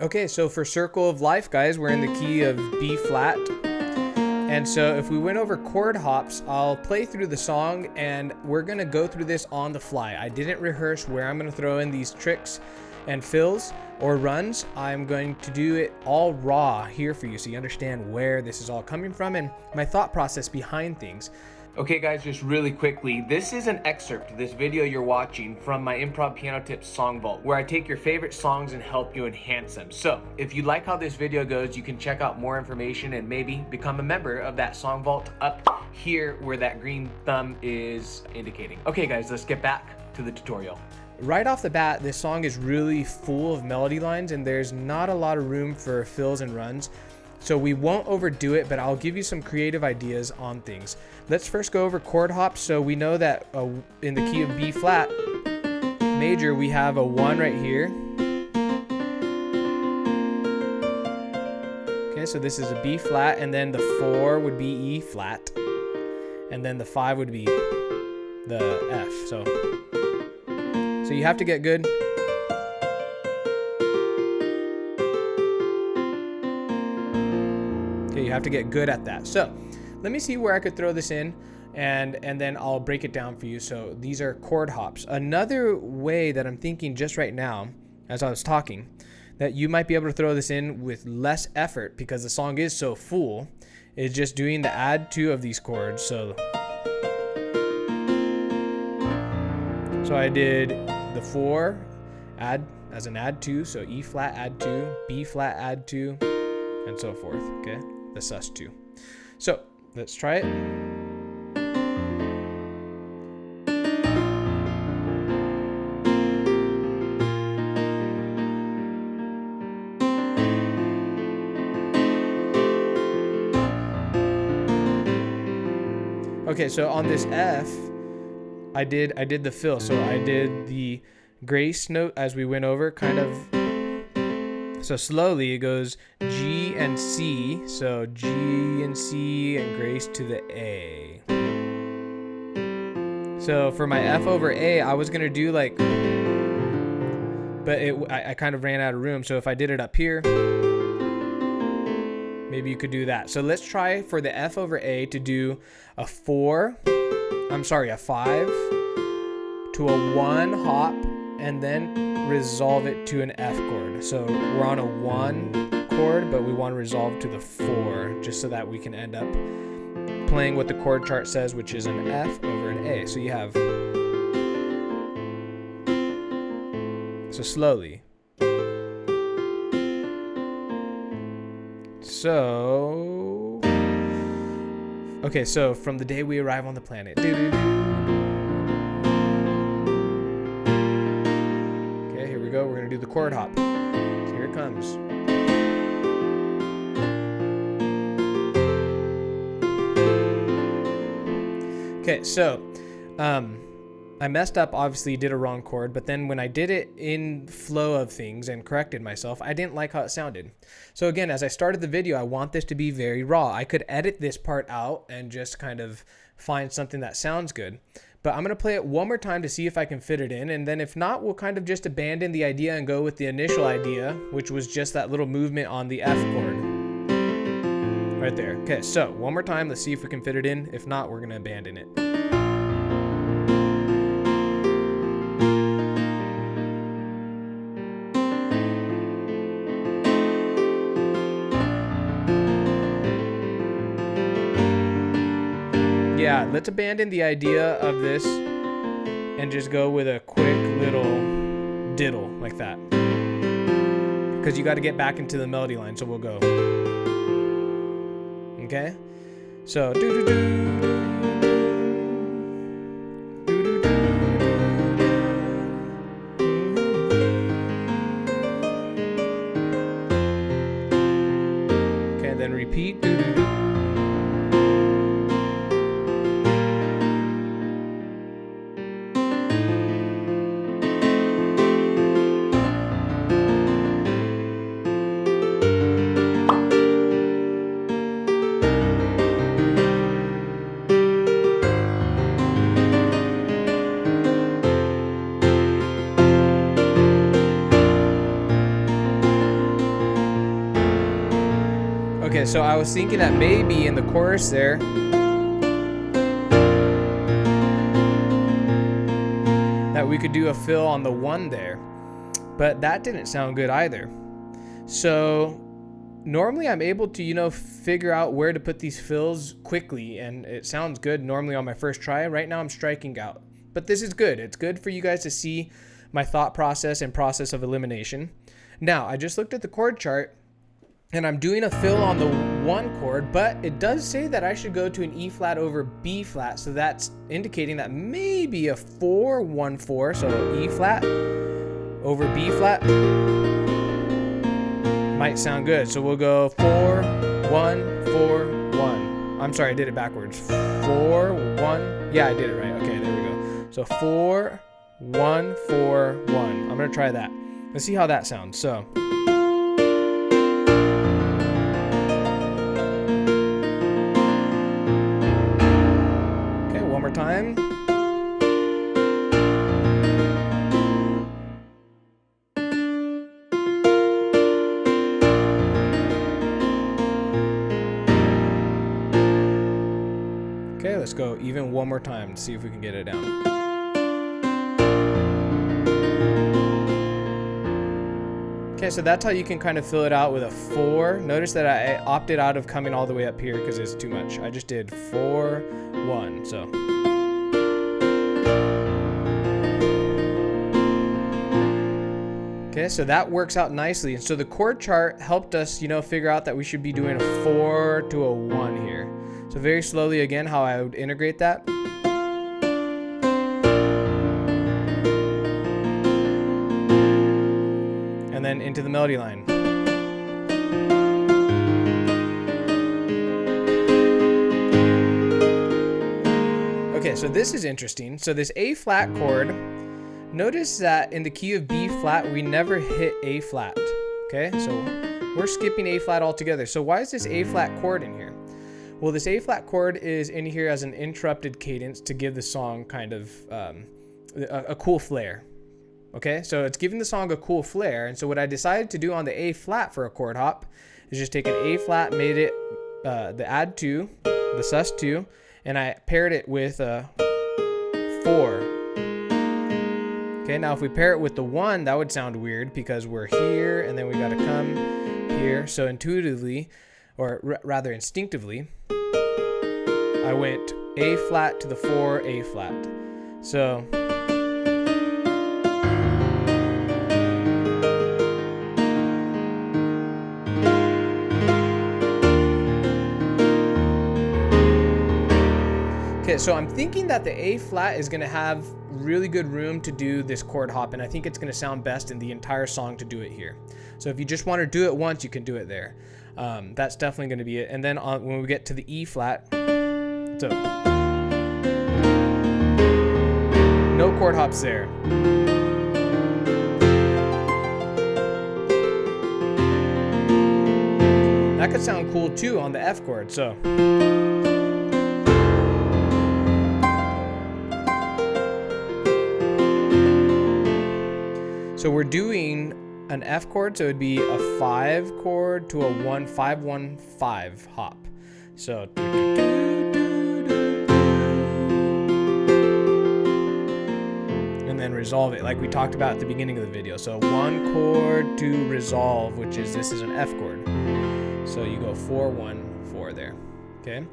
Okay, so for Circle of Life, guys, we're in the key of B flat. And so if we went over chord hops, I'll play through the song and we're gonna go through this on the fly. I didn't rehearse where I'm gonna throw in these tricks and fills or runs. I'm going to do it all raw here for you so you understand where this is all coming from and my thought process behind things. Okay guys, just really quickly, this is an excerpt, this video you're watching, from my Improv Piano Tips Song Vault, where I take your favorite songs and help you enhance them. So if you like how this video goes, you can check out more information and maybe become a member of that Song Vault up here where that green thumb is indicating. Okay guys, let's get back to the tutorial. Right off the bat, this song is really full of melody lines and there's not a lot of room for fills and runs. So we won't overdo it, but I'll give you some creative ideas on things. Let's first go over chord hops. So we know that in the key of B flat major, we have a 1 right here. Okay, so this is a B flat, and then the 4 would be E flat, and then the 5 would be the F. So you have to get good. You have to get good at that. So let me see where I could throw this in and then I'll break it down for you. So these are chord hops. Another way that I'm thinking just right now as I was talking that you might be able to throw this in with less effort because the song is so full is just doing the add 2 of these chords. So I did the 4 add as an add 2, so E flat add 2, B flat add 2, and so forth. Okay, the sus2. So let's try it. Okay, so on this F, I did the fill. So I did the grace note as we went over, kind of. So slowly it goes G and C. So G and C and grace to the A. So for my F over A, I was gonna do like, but I kind of ran out of room. So if I did it up here, maybe you could do that. So let's try for the F over A to do a 5 to a 1 hop and then resolve it to an F chord. So we're on a 1 chord, but we want to resolve to the 4 just so that we can end up playing what the chord chart says, which is an F over an A. So you have, so slowly. So, okay, so from the day we arrive on the planet. Okay, here we go. We're going to do the chord hop. So here it comes. Okay, so I messed up, obviously did a wrong chord, but then when I did it in flow of things and corrected myself, I didn't like how it sounded. So again, as I started the video, I want this to be very raw. I could edit this part out and just kind of find something that sounds good. But I'm going to play it one more time to see if I can fit it in. And then if not, we'll kind of just abandon the idea and go with the initial idea, which was just that little movement on the F chord. Right there. Okay, so one more time. Let's see if we can fit it in. If not, we're going to abandon it. Yeah, let's abandon the idea of this and just go with a quick little diddle like that. Because you got to get back into the melody line, so we'll go. Okay? So, okay, then repeat. Okay, so I was thinking that maybe in the chorus there, that we could do a fill on the 1 there, but that didn't sound good either. So normally I'm able to, figure out where to put these fills quickly, and it sounds good normally on my first try. Right now I'm striking out, but this is good. It's good for you guys to see my thought process and process of elimination. Now, I just looked at the chord chart, and I'm doing a fill on the 1 chord, but it does say that I should go to an E flat over B flat, so that's indicating that maybe a 4-1-4, so E flat over B flat might sound good. So we'll go 4-1-4-1. I'm sorry, I did it backwards. 4-1. Yeah, I did it right. Okay, there we go. So 4-1-4-1. I'm gonna try that. Let's see how that sounds. So. Okay, one more time. Okay, let's go even one more time to see if we can get it down. Okay, so that's how you can kind of fill it out with a 4. Notice that I opted out of coming all the way up here because it's too much. I just did 4-1, so. Okay, so that works out nicely. And so the chord chart helped us, figure out that we should be doing a 4 to a 1 here. So very slowly again, how I would integrate that. And then into the melody line. Okay, so this is interesting. So this A flat chord, notice that in the key of B flat, we never hit A flat. Okay, so we're skipping A flat altogether. So why is this A flat chord in here? Well, this A flat chord is in here as an interrupted cadence to give the song kind of a cool flair. Okay, so it's giving the song a cool flair. And so what I decided to do on the A flat for a chord hop is just take an A flat, made it the add 2, the sus 2, and I paired it with a 4. Okay, now if we pair it with the 1, that would sound weird because we're here and then we got to come here. So intuitively, or rather instinctively, I went A flat to the 4, A flat. So okay, so I'm thinking that the A flat is going to have really good room to do this chord hop, and I think it's going to sound best in the entire song to do it here. So if you just want to do it once, you can do it there. That's definitely going to be it. And then when we get to the E flat, so no chord hops there. That could sound cool too on the F chord. So we're doing an F chord, so it'd be a 5 chord to a 1-5-1-5 hop. So and then resolve it like we talked about at the beginning of the video. So 1 chord to resolve, which is this is an F chord. So you go 4-1-4 there. Okay.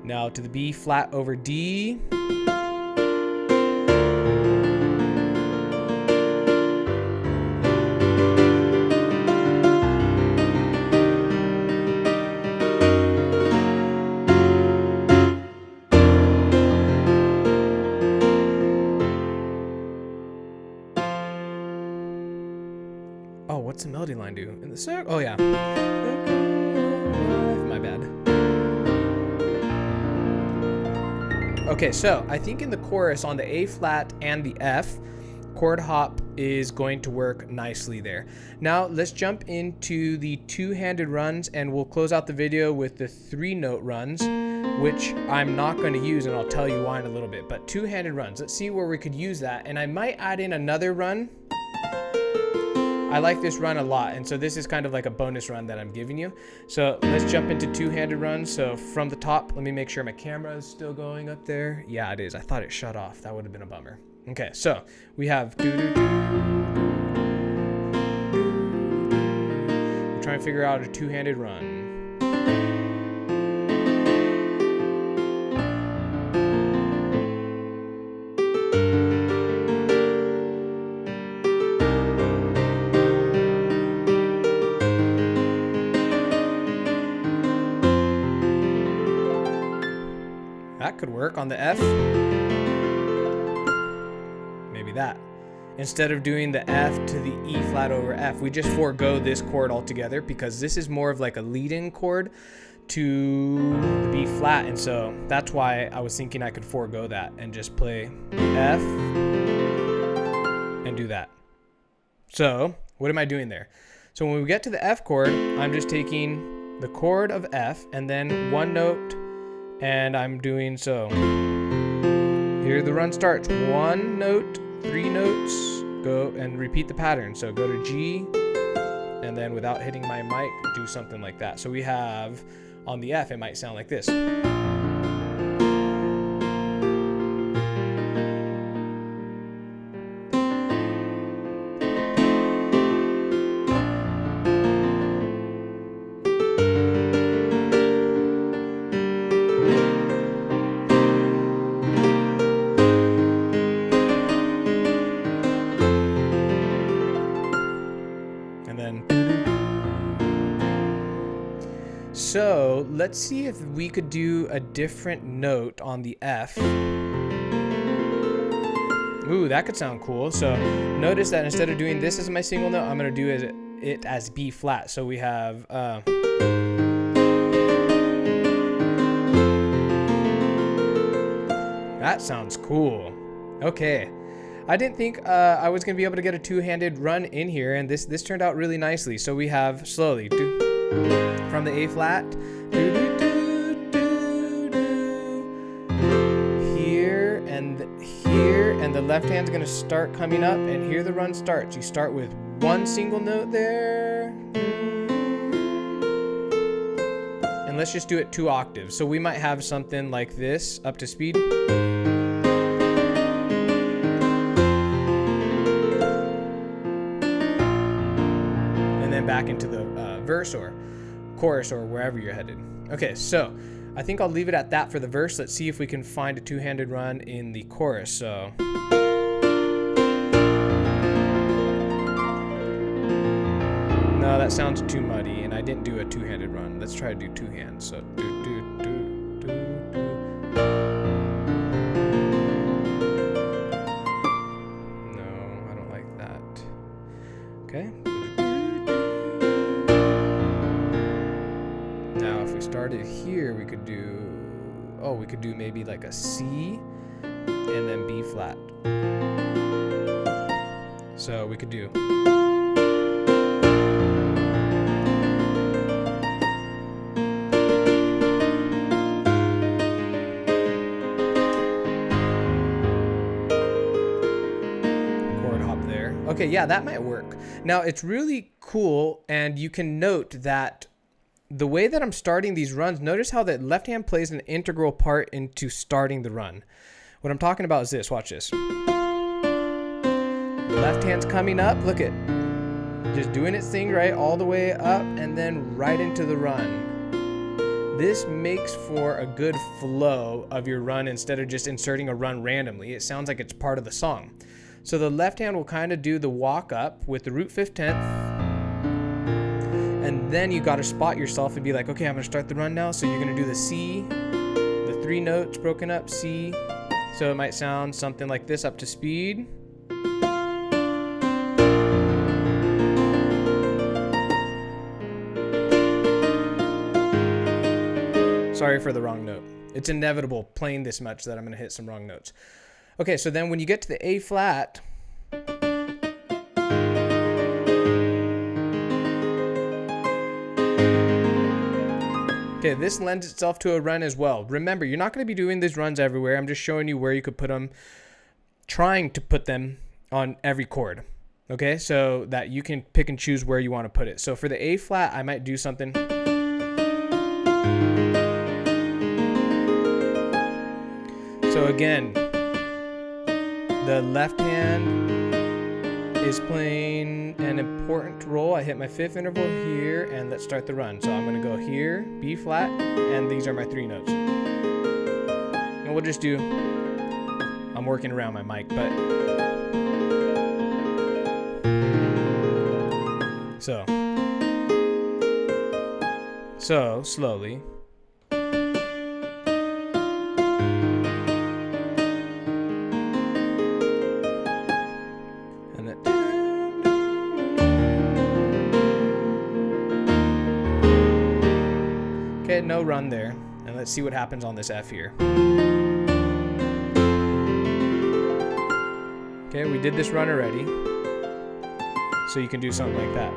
Now to the B flat over D. Oh, what's the melody line do? In the circle? Oh, yeah. My bad. Okay, so I think in the chorus on the A flat and the F, chord hop is going to work nicely there. Now, let's jump into the 2-handed runs, and we'll close out the video with the 3-note runs, which I'm not going to use, and I'll tell you why in a little bit. But 2-handed runs, let's see where we could use that. And I might add in another run I like this run a lot, and so this is kind of like a bonus run that I'm giving you. So let's jump into two-handed runs. So from the top, let me make sure my camera is still going up there. Yeah, it is. I thought it shut off. That would have been a bummer. Okay, so we have we're trying to figure out a two-handed run. That could work on the F. Maybe that. Instead of doing the F to the E flat over F, we just forego this chord altogether because this is more of like a lead-in chord to the B flat. And so that's why I was thinking I could forego that and just play F and do that. So what am I doing there? So when we get to the F chord, I'm just taking the chord of F and then one note, and I'm doing so. Here the run starts. One note, 3 notes, go and repeat the pattern. So go to G, and then without hitting my mic, do something like that. So we have, on the F, it might sound like this. So let's see if we could do a different note on the F. Ooh, that could sound cool. So notice that instead of doing this as my single note, I'm going to do it as B flat. So we have that sounds cool. Okay. I didn't think I was going to be able to get a two-handed run in here, and this turned out really nicely. So we have slowly from the A flat, here and the left hand's going to start coming up, and here the run starts. You start with one single note there, and let's just do it 2 octaves. So we might have something like this up to speed. Back into the verse or chorus or wherever you're headed. Okay, so I think I'll leave it at that for the verse. Let's see if we can find a two-handed run in the chorus. So no, that sounds too muddy, and I didn't do a two-handed run. Let's try to do 2 hands. So no, I don't like that. Okay. Started here, we could do maybe like a C and then B flat. So we could do chord hop there. Okay, yeah, that might work. Now it's really cool, and you can note that the way that I'm starting these runs, notice how the left hand plays an integral part into starting the run. What I'm talking about is this. Watch this. Left hand's coming up. Look at, just doing its thing right all the way up and then right into the run. This makes for a good flow of your run instead of just inserting a run randomly. It sounds like it's part of the song. So the left hand will kind of do the walk up with the root 5/10. And then you got to spot yourself and be like, okay, I'm going to start the run now. So you're going to do the C, the 3 notes broken up, C. So it might sound something like this up to speed. Sorry for the wrong note. It's inevitable playing this much that I'm going to hit some wrong notes. Okay, so then when you get to the A flat, okay, this lends itself to a run as well. Remember, you're not going to be doing these runs everywhere. I'm just showing you where you could put them, trying to put them on every chord. Okay, so that you can pick and choose where you want to put it. So for the A flat, I might do something. So again, the left hand is playing an important role. I hit my 5th interval here, and let's start the run. So I'm going to go here, B flat, and these are my 3 notes. And we'll just do, I'm working around my mic, but so slowly. And then okay, no run there. And let's see what happens on this F here. Okay, we did this run already. So you can do something like that.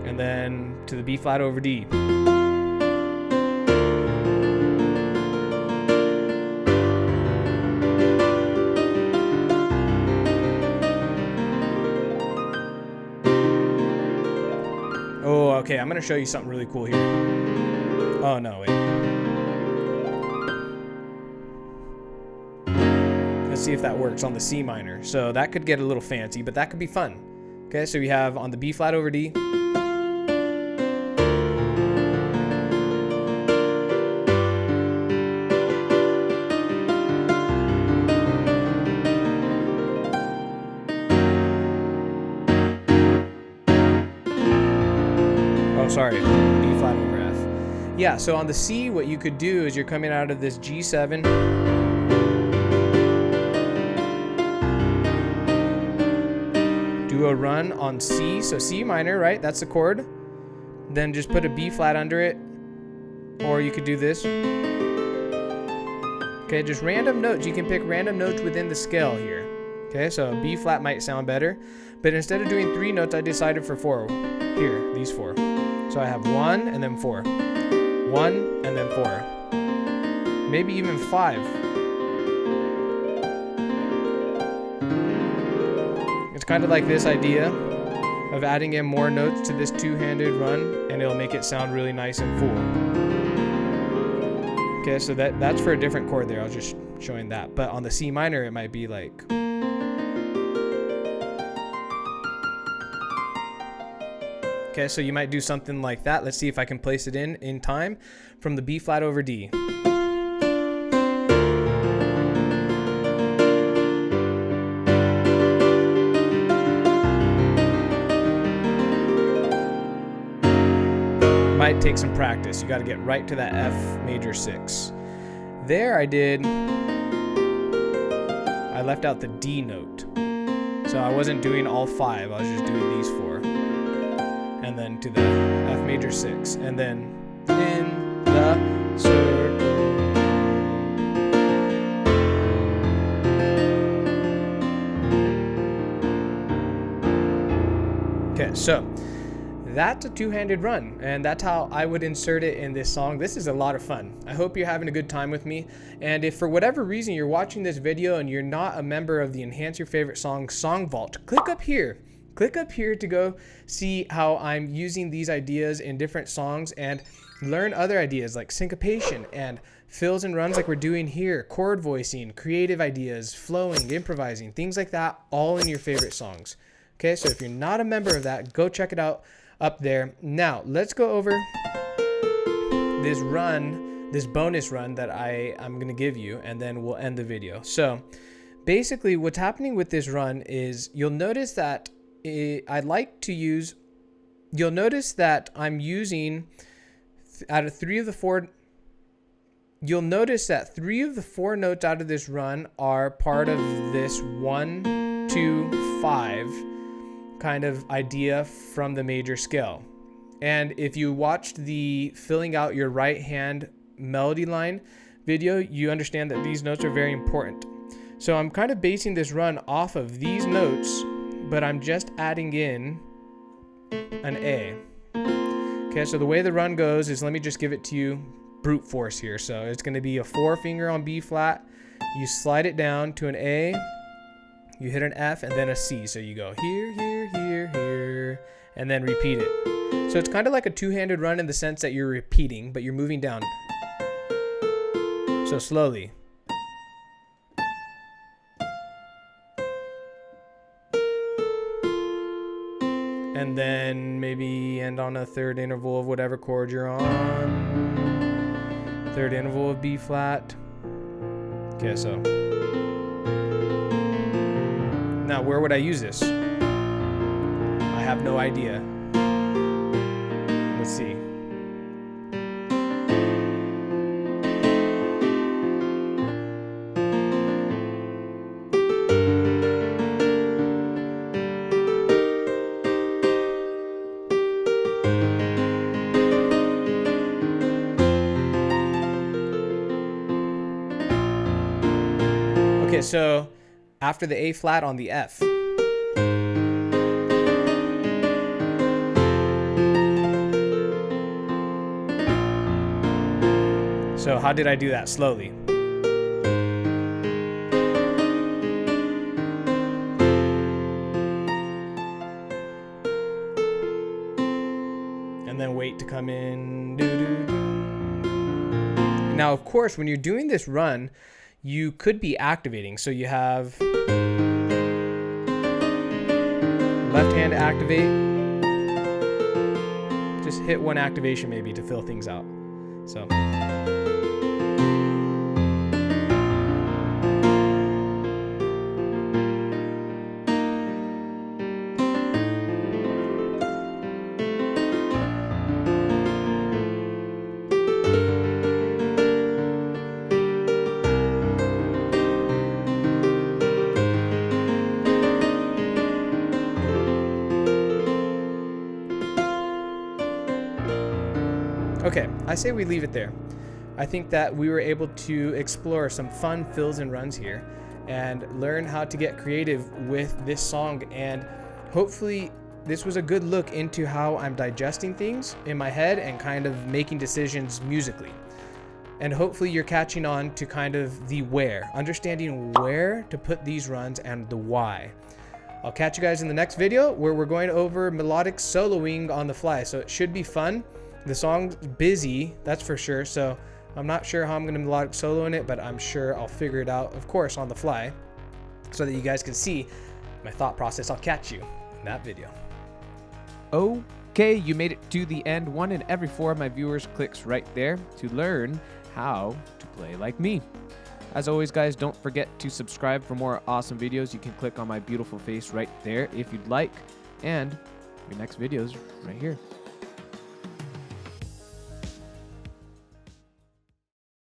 And then to the B flat over D. Oh, okay, I'm gonna show you something really cool here. Oh no, wait. Let's see if that works on the C minor. So that could get a little fancy, but that could be fun. Okay, so we have on the B flat over D. Sorry, B flat over F. Yeah, so on the C, what you could do is you're coming out of this G7. Do a run on C, so C minor, right? That's the chord. Then just put a B flat under it. Or you could do this. Okay, just random notes. You can pick random notes within the scale here. Okay, so B flat might sound better. But instead of doing 3 notes, I decided for 4. Here, these 4. So I have 1 and then 4. 1 and then 4. Maybe even 5. It's kind of like this idea of adding in more notes to this 2-handed run, and it'll make it sound really nice and full. Okay, so that's for a different chord there. I was just showing that. But on the C minor, it might be like... Okay, so you might do something like that. Let's see if I can place it in time from the B flat over D. Might take some practice. You got to get right to that F major 6. There I left out the D note. So I wasn't doing all 5. I was just doing these 4. And then to the F major 6, and then in the circle. Okay, so that's a 2-handed run, and that's how I would insert it in this song. This is a lot of fun. I hope you're having a good time with me, and if for whatever reason you're watching this video and you're not a member of the Enhance Your Favorite Song Song Vault, click up here. Click up here to go see how I'm using these ideas in different songs and learn other ideas like syncopation and fills and runs like we're doing here, chord voicing, creative ideas, flowing, improvising, things like that, all in your favorite songs. Okay, so if you're not a member of that, go check it out up there. Now, let's go over this run, this bonus run that I'm going to give you, and then we'll end the video. So basically what's happening with this run is you'll notice that you'll notice that I'm using out of 3 of the 4, you'll notice that 3 of the 4 notes out of this run are part of this 1, 2, 5 kind of idea from the major scale. And if you watched the filling out your right hand melody line video, you understand that these notes are very important. So I'm kind of basing this run off of these notes, but I'm just adding in an A. Okay, so the way the run goes is, let me just give it to you brute force here. So it's going to be a 4-finger on B flat. You slide it down to an A, you hit an F, and then a C. So you go here, here, here, here, and then repeat it. So it's kind of like a 2-handed run in the sense that you're repeating, but you're moving down. So slowly. And then maybe end on a 3rd interval of whatever chord you're on. 3rd interval of B flat. Okay, so. Now, where would I use this? I have no idea. Let's see. Okay, so after the A flat on the F. So how did I do that? Slowly. And then wait to come in. Now, of course, when you're doing this run, you could be activating. So you have left hand activate. Just hit one activation maybe to fill things out. So. Okay, I say we leave it there. I think that we were able to explore some fun fills and runs here and learn how to get creative with this song, and hopefully this was a good look into how I'm digesting things in my head and kind of making decisions musically. And hopefully you're catching on to kind of the where, understanding where to put these runs and the why. I'll catch you guys in the next video where we're going over melodic soloing on the fly, so it should be fun. The song's busy, that's for sure, so I'm not sure how I'm going to melodic solo in it, but I'm sure I'll figure it out, of course, on the fly, so that you guys can see my thought process. I'll catch you in that video. Okay, you made it to the end. 1 in every 4 of my viewers clicks right there to learn how to play like me. As always, guys, don't forget to subscribe for more awesome videos. You can click on my beautiful face right there if you'd like, and your next video is right here.